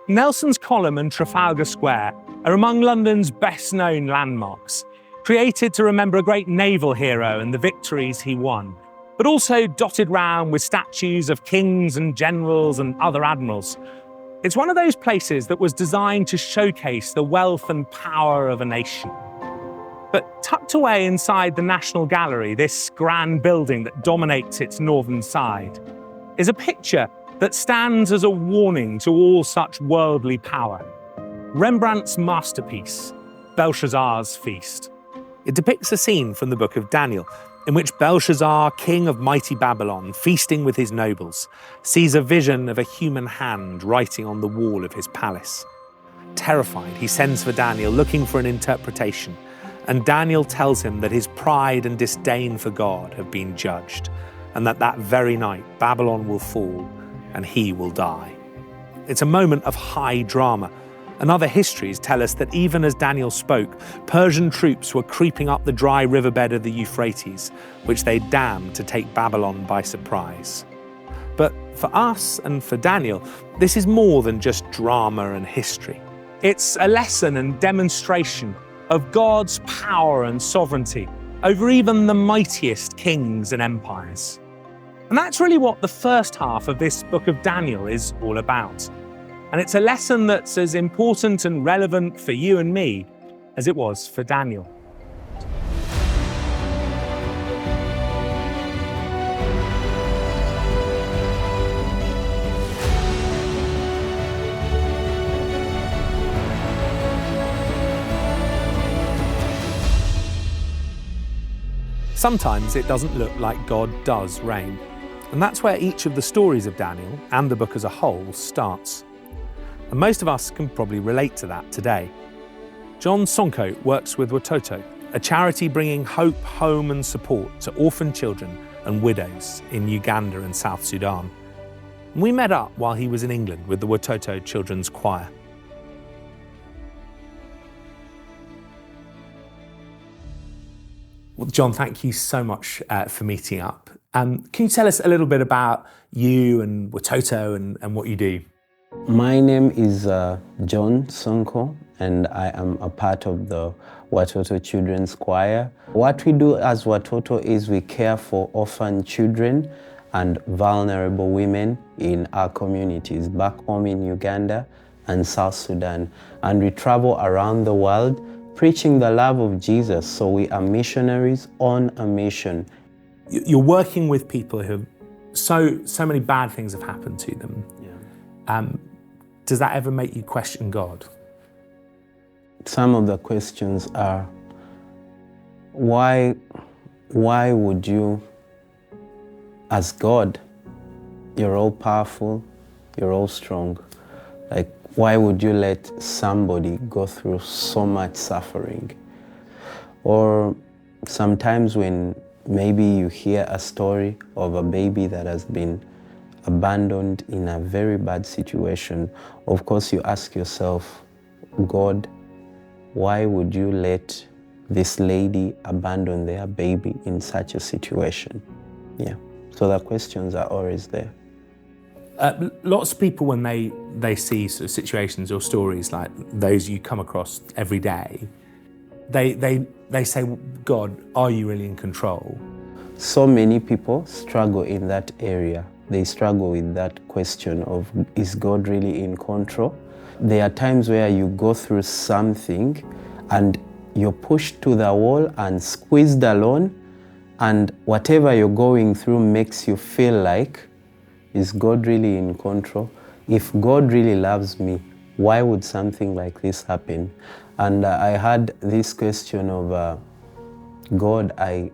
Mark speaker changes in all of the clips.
Speaker 1: Nelson's Column and Trafalgar Square are among London's best-known landmarks, created to remember a great naval hero and the victories he won, but also dotted round with statues of kings and generals and other admirals. It's one of those places that was designed to showcase the wealth and power of a nation. But tucked away inside the National Gallery, this grand building that dominates its northern side, is a picture that stands as a warning to all such worldly power. Rembrandt's masterpiece, Belshazzar's Feast. It depicts a scene from the book of Daniel, in which Belshazzar, king of mighty Babylon, feasting with his nobles, sees a vision of a human hand writing on the wall of his palace. Terrified, he sends for Daniel, looking for an interpretation, and Daniel tells him that his pride and disdain for God have been judged, and that very night Babylon will fall and he will die. It's a moment of high drama, and other histories tell us that even as Daniel spoke, Persian troops were creeping up the dry riverbed of the Euphrates, which they damned to take Babylon by surprise. But for us and for Daniel, this is more than just drama and history. It's a lesson and demonstration of God's power and sovereignty over even the mightiest kings and empires. And that's really what the first half of this book of Daniel is all about. And it's a lesson that's as important and relevant for you and me as it was for Daniel. Sometimes it doesn't look like God does reign. And that's where each of the stories of Daniel, and the book as a whole, starts. And most of us can probably relate to that today. John Sonko works with Watoto, a charity bringing hope, home and support to orphan children and widows in Uganda and South Sudan. And we met up while he was in England with the Watoto Children's Choir. Well, John, thank you so much for meeting up. Can you tell us a little bit about you and Watoto and what you do?
Speaker 2: My name is John Sonko, and I am a part of the Watoto Children's Choir. What we do as Watoto is we care for orphan children and vulnerable women in our communities back home in Uganda and South Sudan. And we travel around the world preaching the love of Jesus, so we are missionaries on a mission.
Speaker 1: You're working with people who have so many bad things have happened to them. Yeah. Does that ever make you question God?
Speaker 2: Some of the questions are, why would you, as God, you're all powerful, you're all strong, like, why would you let somebody go through so much suffering? Or sometimes when maybe you hear a story of a baby that has been abandoned in a very bad situation, of course you ask yourself, God, why would you let this lady abandon their baby in such a situation? Yeah, so the questions are always there.
Speaker 1: Lots of people, when they see sort of situations or stories like those you come across every day, they say, God, are you really in control?
Speaker 2: So many people struggle in that area. They struggle with that question of, is God really in control? There are times where you go through something and you're pushed to the wall and squeezed alone, and whatever you're going through makes you feel like, is God really in control? If God really loves me, why would something like this happen? And I had this question of, God, I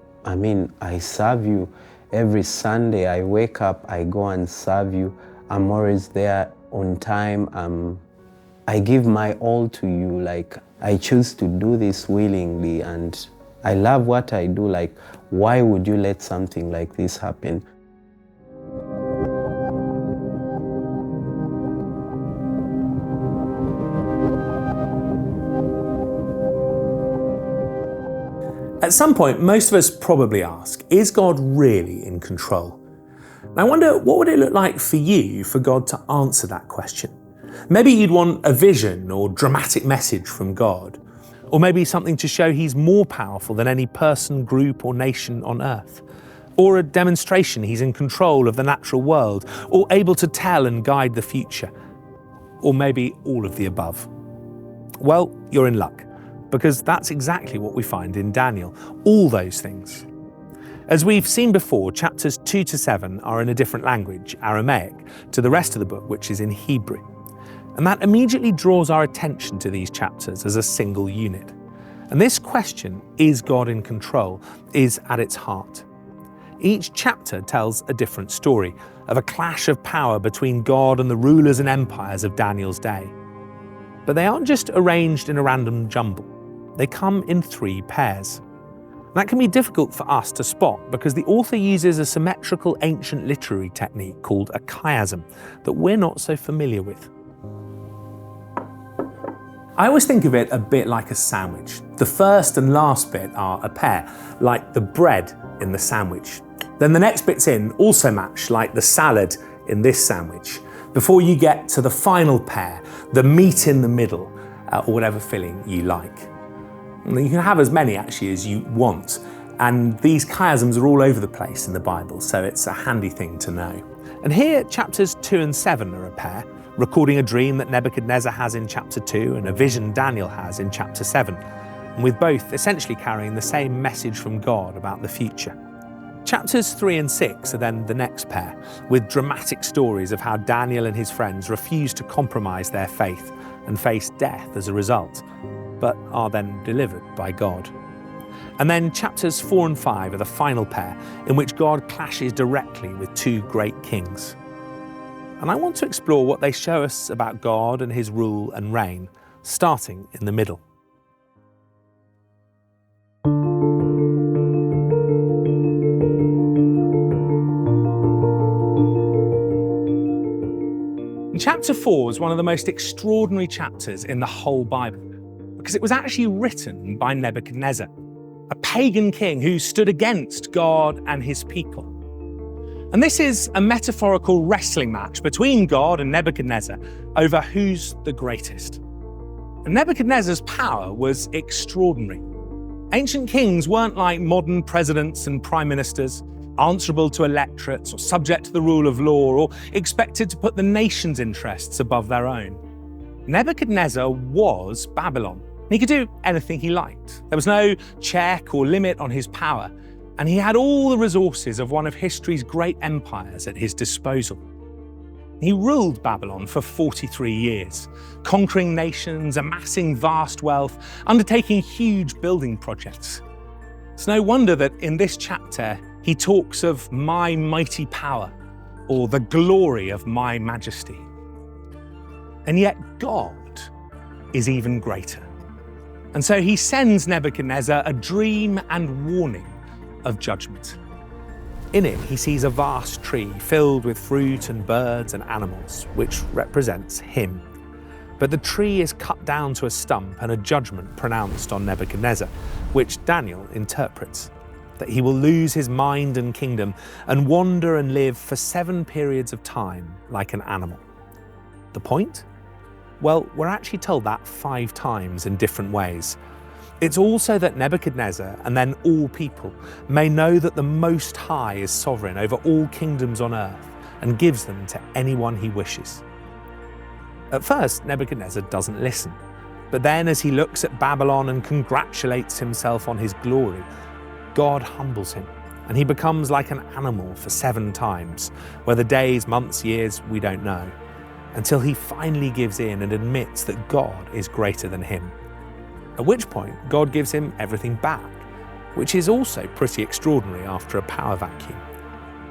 Speaker 2: serve you. Every Sunday I wake up, I go and serve you. I'm always there on time. I give my all to you. Like, I choose to do this willingly, and I love what I do. Like, why would you let something like this happen?
Speaker 1: At some point, most of us probably ask, is God really in control? And I wonder, what would it look like for you for God to answer that question? Maybe you'd want a vision or dramatic message from God. Or maybe something to show he's more powerful than any person, group or nation on earth. Or a demonstration he's in control of the natural world, or able to tell and guide the future. Or maybe all of the above. Well, you're in luck, because that's exactly what we find in Daniel, all those things. As we've seen before, chapters 2 to 7 are in a different language, Aramaic, to the rest of the book, which is in Hebrew. And that immediately draws our attention to these chapters as a single unit. And this question, is God in control, is at its heart. Each chapter tells a different story of a clash of power between God and the rulers and empires of Daniel's day. But they aren't just arranged in a random jumble. They come in 3 pairs. That can be difficult for us to spot because the author uses a symmetrical ancient literary technique called a chiasm that we're not so familiar with. I always think of it a bit like a sandwich. The first and last bit are a pair, like the bread in the sandwich. Then the next bits in also match, like the salad in this sandwich, before you get to the final pair, the meat in the middle, or whatever filling you like. And you can have as many actually as you want, and these chiasms are all over the place in the Bible, so it's a handy thing to know. And here, chapters 2 and 7 are a pair, recording a dream that Nebuchadnezzar has in chapter 2 and a vision Daniel has in chapter 7, and with both essentially carrying the same message from God about the future. Chapters 3 and 6 are then the next pair, with dramatic stories of how Daniel and his friends refuse to compromise their faith and face death as a result, but are then delivered by God. And then chapters 4 and 5 are the final pair, in which God clashes directly with 2 great kings. And I want to explore what they show us about God and his rule and reign, starting in the middle. Chapter 4 is one of the most extraordinary chapters in the whole Bible, because it was actually written by Nebuchadnezzar, a pagan king who stood against God and his people. And this is a metaphorical wrestling match between God and Nebuchadnezzar over who's the greatest. And Nebuchadnezzar's power was extraordinary. Ancient kings weren't like modern presidents and prime ministers, answerable to electorates or subject to the rule of law or expected to put the nation's interests above their own. Nebuchadnezzar was Babylon. He could do anything he liked. There was no check or limit on his power, and he had all the resources of one of history's great empires at his disposal. He ruled Babylon for 43 years, conquering nations, amassing vast wealth, undertaking huge building projects. It's no wonder that in this chapter, he talks of my mighty power, or the glory of my majesty. And yet God is even greater. And so he sends Nebuchadnezzar a dream and warning of judgment. In it, he sees a vast tree filled with fruit and birds and animals, which represents him. But the tree is cut down to a stump and a judgment pronounced on Nebuchadnezzar, which Daniel interprets, that he will lose his mind and kingdom and wander and live for 7 periods of time like an animal. The point? Well, we're actually told that 5 times in different ways. It's also that Nebuchadnezzar, and then all people, may know that the Most High is sovereign over all kingdoms on earth and gives them to anyone he wishes. At first, Nebuchadnezzar doesn't listen, but then as he looks at Babylon and congratulates himself on his glory, God humbles him, and he becomes like an animal for 7 times, whether days, months, years, we don't know, until he finally gives in and admits that God is greater than him. At which point, God gives him everything back, which is also pretty extraordinary after a power vacuum.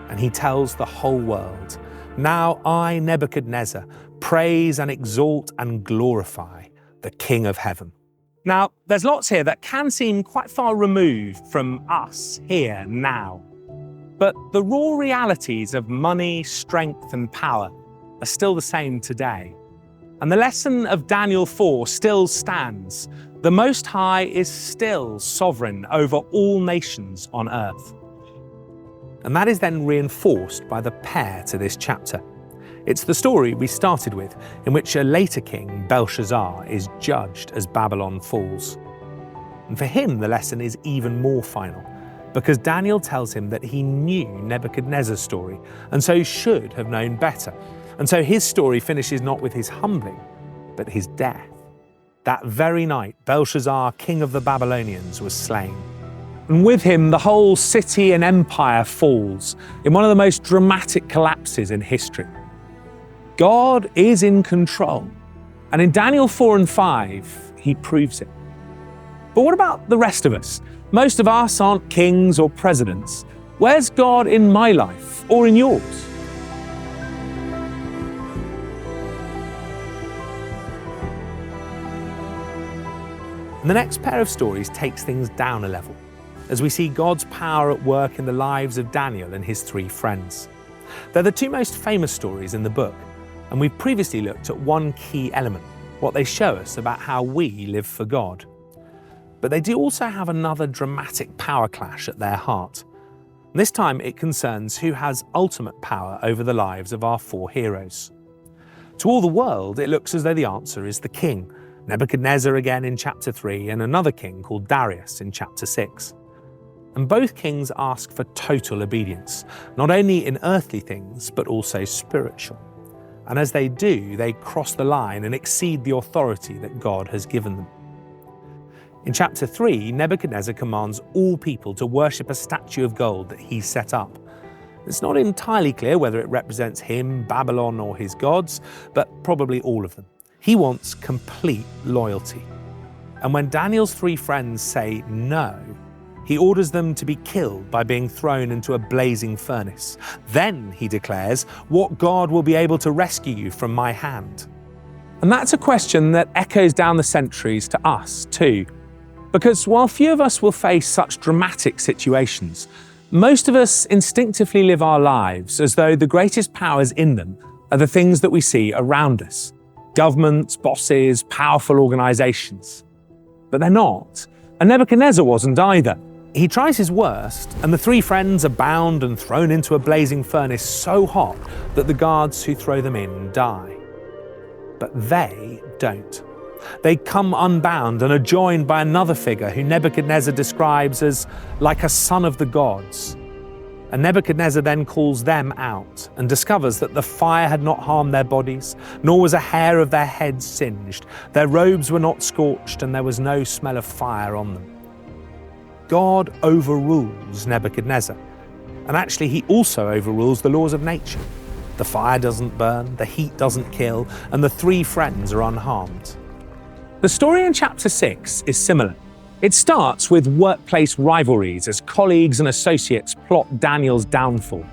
Speaker 1: And he tells the whole world, "Now I, Nebuchadnezzar, praise and exalt and glorify the King of heaven." Now, there's lots here that can seem quite far removed from us here now. But the raw realities of money, strength, and power are still the same today. And the lesson of Daniel 4 still stands. The Most High is still sovereign over all nations on earth. And that is then reinforced by the pair to this chapter. It's the story we started with, in which a later king, Belshazzar, is judged as Babylon falls. And for him, the lesson is even more final, because Daniel tells him that he knew Nebuchadnezzar's story, and so should have known better. And so his story finishes not with his humbling, but his death. That very night, Belshazzar, king of the Babylonians, was slain. And with him, the whole city and empire falls in one of the most dramatic collapses in history. God is in control. And in Daniel 4 and 5, he proves it. But what about the rest of us? Most of us aren't kings or presidents. Where's God in my life or in yours? And the next pair of stories takes things down a level, as we see God's power at work in the lives of Daniel and his three friends. They're the two most famous stories in the book, and we've previously looked at one key element, what they show us about how we live for God. But they do also have another dramatic power clash at their heart. This time it concerns who has ultimate power over the lives of our four heroes. To all the world, it looks as though the answer is the king, Nebuchadnezzar again in chapter 3, and another king called Darius in chapter 6. And both kings ask for total obedience, not only in earthly things, but also spiritual. And as they do, they cross the line and exceed the authority that God has given them. In chapter 3, Nebuchadnezzar commands all people to worship a statue of gold that he set up. It's not entirely clear whether it represents him, Babylon, or his gods, but probably all of them. He wants complete loyalty. And when Daniel's three friends say no, he orders them to be killed by being thrown into a blazing furnace. Then, he declares, what God will be able to rescue you from my hand? And that's a question that echoes down the centuries to us too. Because while few of us will face such dramatic situations, most of us instinctively live our lives as though the greatest powers in them are the things that we see around us. Governments, bosses, powerful organizations. But they're not. And Nebuchadnezzar wasn't either. He tries his worst, and the three friends are bound and thrown into a blazing furnace so hot that the guards who throw them in die. But they don't. They come unbound and are joined by another figure who Nebuchadnezzar describes as like a son of the gods. And Nebuchadnezzar then calls them out and discovers that the fire had not harmed their bodies, nor was a hair of their heads singed. Their robes were not scorched, and there was no smell of fire on them. God overrules Nebuchadnezzar. And actually, he also overrules the laws of nature. The fire doesn't burn, the heat doesn't kill, and the three friends are unharmed. The story in chapter 6 is similar. It starts with workplace rivalries as colleagues and associates plot Daniel's downfall,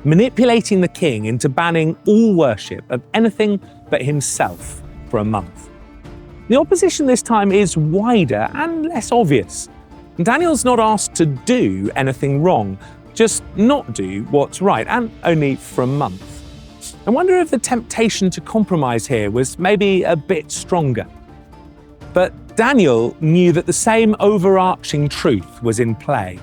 Speaker 1: manipulating the king into banning all worship of anything but himself for a month. The opposition this time is wider and less obvious. Daniel's not asked to do anything wrong, just not do what's right, and only for a month. I wonder if the temptation to compromise here was maybe a bit stronger. But Daniel knew that the same overarching truth was in play.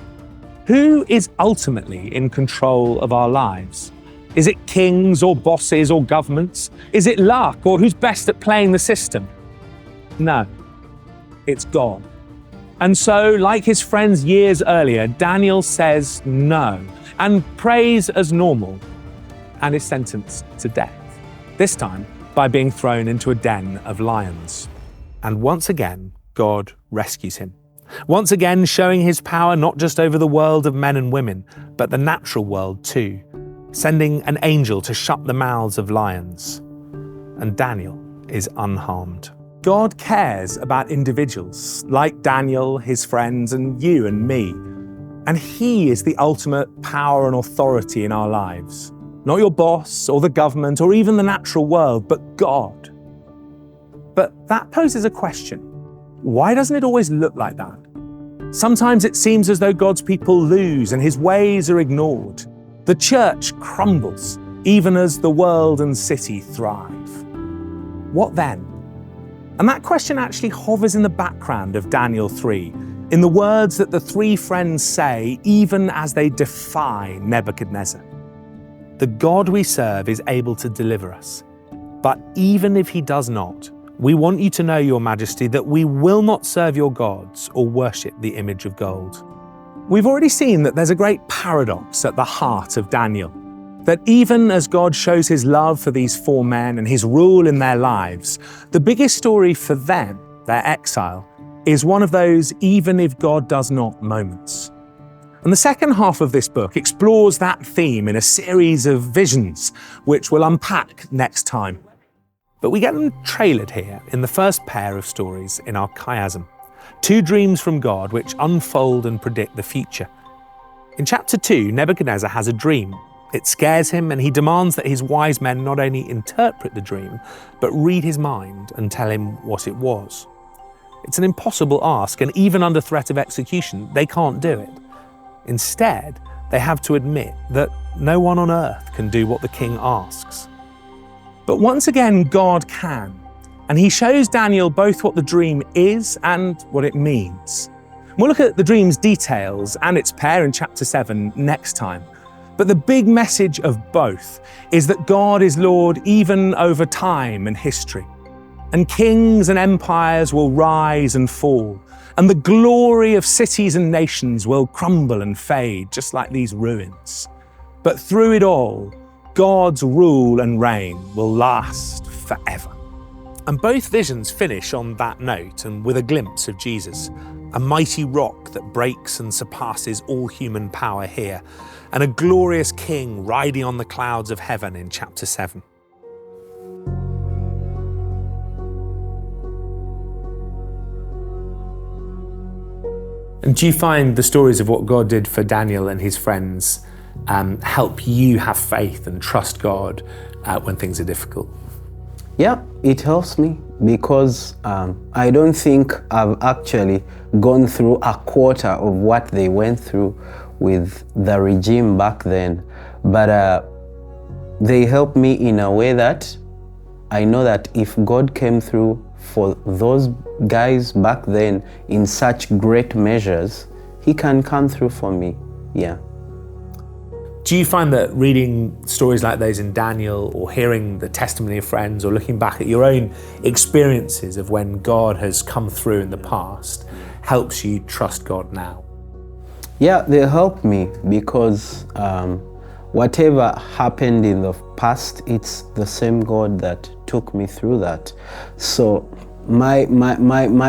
Speaker 1: Who is ultimately in control of our lives? Is it kings or bosses or governments? Is it luck or who's best at playing the system? No, it's God. And so, like his friends years earlier, Daniel says no and prays as normal and is sentenced to death, this time by being thrown into a den of lions. And once again, God rescues him. Once again, showing his power not just over the world of men and women, but the natural world too, sending an angel to shut the mouths of lions. And Daniel is unharmed. God cares about individuals like Daniel, his friends, and you and me. And he is the ultimate power and authority in our lives. Not your boss or the government or even the natural world, but God. But that poses a question. Why doesn't it always look like that? Sometimes it seems as though God's people lose and his ways are ignored. The church crumbles, even as the world and city thrive. what then? And that question actually hovers in the background of Daniel 3, in the words that the three friends say even as they defy Nebuchadnezzar. The God we serve is able to deliver us, but even if he does not, we want you to know, Your Majesty, that we will not serve your gods or worship the image of gold. We've already seen that there's a great paradox at the heart of Daniel, that even as God shows his love for these four men and his rule in their lives, the biggest story for them, their exile, is one of those even if God does not moments. And the second half of this book explores that theme in a series of visions, which we'll unpack next time. But we get them trailered here in the first pair of stories in our chiasm. Two dreams from God which unfold and predict the future. In chapter 2, Nebuchadnezzar has a dream. It scares him and he demands that his wise men not only interpret the dream, but read his mind and tell him what it was. It's an impossible ask, and even under threat of execution, they can't do it. Instead, they have to admit that no one on earth can do what the king asks. But once again, God can, and he shows Daniel both what the dream is and what it means. We'll look at the dream's details and its pair in chapter 7 next time. But the big message of both is that God is Lord even over time and history. And kings and empires will rise and fall, and the glory of cities and nations will crumble and fade, just like these ruins. But through it all, God's rule and reign will last forever. And both visions finish on that note and with a glimpse of Jesus, a mighty rock that breaks and surpasses all human power here, and a glorious king riding on the clouds of heaven in chapter 7. And do you find the stories of what God did for Daniel and his friends help you have faith and trust God when things are difficult?
Speaker 2: Yeah, it helps me because I don't think I've actually gone through a quarter of what they went through with the regime back then. But they help me in a way that I know that if God came through for those guys back then in such great measures, he can come through for me. Yeah.
Speaker 1: Do you find that reading stories like those in Daniel, or hearing the testimony of friends, or looking back at your own experiences of when God has come through in the past helps you trust God now?
Speaker 2: Yeah, they help me because whatever happened in the past, it's the same God that took me through that. So my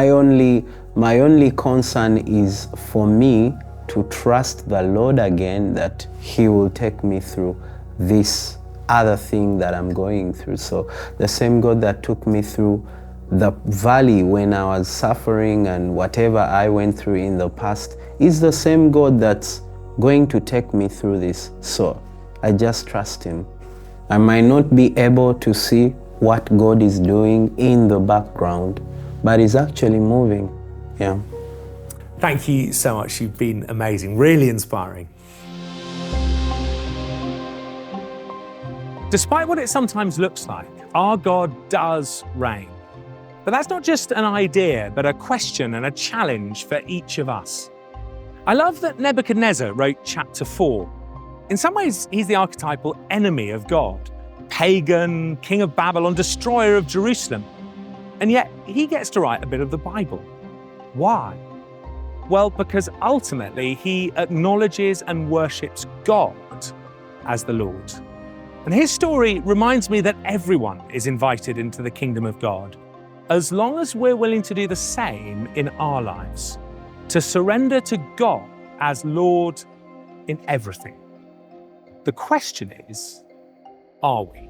Speaker 2: only concern is for me to trust the Lord again, that he will take me through this other thing that I'm going through. So the same God that took me through the valley when I was suffering and whatever I went through in the past is the same God that's going to take me through this. So I just trust him. I might not be able to see what God is doing in the background, but he's actually moving. Yeah.
Speaker 1: Thank you so much. You've been amazing, really inspiring. Despite what it sometimes looks like, our God does reign. But that's not just an idea, but a question and a challenge for each of us. I love that Nebuchadnezzar wrote chapter 4. In some ways, he's the archetypal enemy of God, pagan, king of Babylon, destroyer of Jerusalem. And yet he gets to write a bit of the Bible. Why? Well, because ultimately he acknowledges and worships God as the Lord. And his story reminds me that everyone is invited into the kingdom of God, as long as we're willing to do the same in our lives, to surrender to God as Lord in everything. The question is, are we?